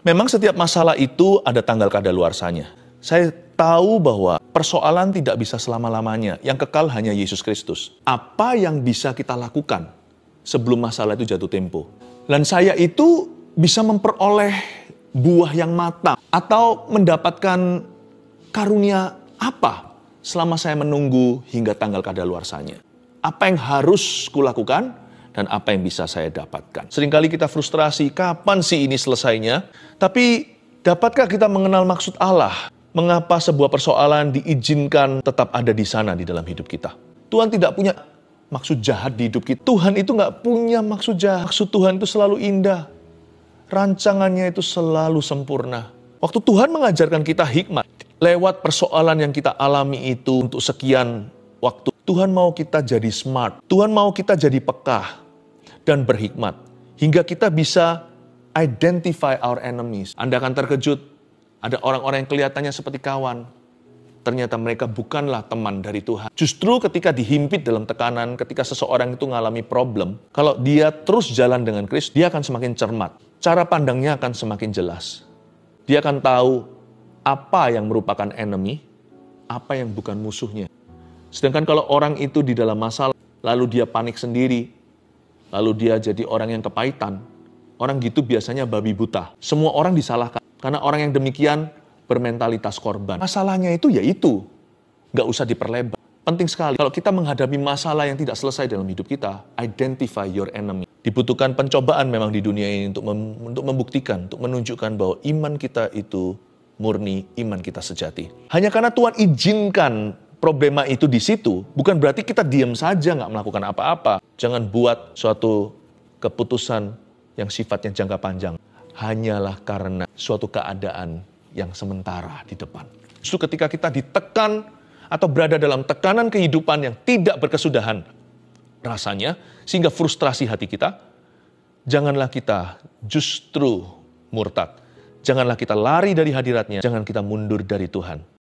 Memang setiap masalah itu ada tanggal kadaluarsanya. Saya tahu bahwa persoalan tidak bisa selama-lamanya. Yang kekal hanya Yesus Kristus. Apa yang bisa kita lakukan sebelum masalah itu jatuh tempo? Dan saya itu bisa memperoleh buah yang matang atau mendapatkan karunia apa selama saya menunggu hingga tanggal kadaluarsanya. Apa yang harus kulakukan dan apa yang bisa saya dapatkan. Seringkali kita frustrasi, kapan sih ini selesainya? Tapi dapatkah kita mengenal maksud Allah? Mengapa sebuah persoalan diizinkan tetap ada di sana di dalam hidup kita? Tuhan tidak punya maksud jahat di hidup kita. Tuhan itu nggak punya maksud jahat. Maksud Tuhan itu selalu indah. Rancangannya itu selalu sempurna. Waktu Tuhan mengajarkan kita hikmat, lewat persoalan yang kita alami itu untuk sekian waktu, Tuhan mau kita jadi smart. Tuhan mau kita jadi peka dan berhikmat. Hingga kita bisa identify our enemies. Anda akan terkejut, ada orang-orang yang kelihatannya seperti kawan. Ternyata mereka bukanlah teman dari Tuhan. Justru ketika dihimpit dalam tekanan, ketika seseorang itu mengalami problem, kalau dia terus jalan dengan Kristus, dia akan semakin cermat. Cara pandangnya akan semakin jelas. Dia akan tahu apa yang merupakan enemy, apa yang bukan musuhnya. Sedangkan kalau orang itu di dalam masalah, lalu dia panik sendiri, lalu dia jadi orang yang kepahitan, orang gitu biasanya babi buta. Semua orang disalahkan, karena orang yang demikian bermentalitas korban. Masalahnya itu yaitu, nggak usah diperlebar. Penting sekali, kalau kita menghadapi masalah yang tidak selesai dalam hidup kita, identify your enemy. Dibutuhkan pencobaan memang di dunia ini untuk membuktikan, untuk menunjukkan bahwa iman kita itu murni, iman kita sejati. Hanya karena Tuhan izinkan problema itu di situ, bukan berarti kita diam saja nggak melakukan apa-apa. Jangan buat suatu keputusan yang sifatnya jangka panjang. Hanyalah karena suatu keadaan yang sementara di depan. Justru ketika kita ditekan atau berada dalam tekanan kehidupan yang tidak berkesudahan rasanya, sehingga frustrasi hati kita, janganlah kita justru murtad. Janganlah kita lari dari hadiratnya, jangan kita mundur dari Tuhan.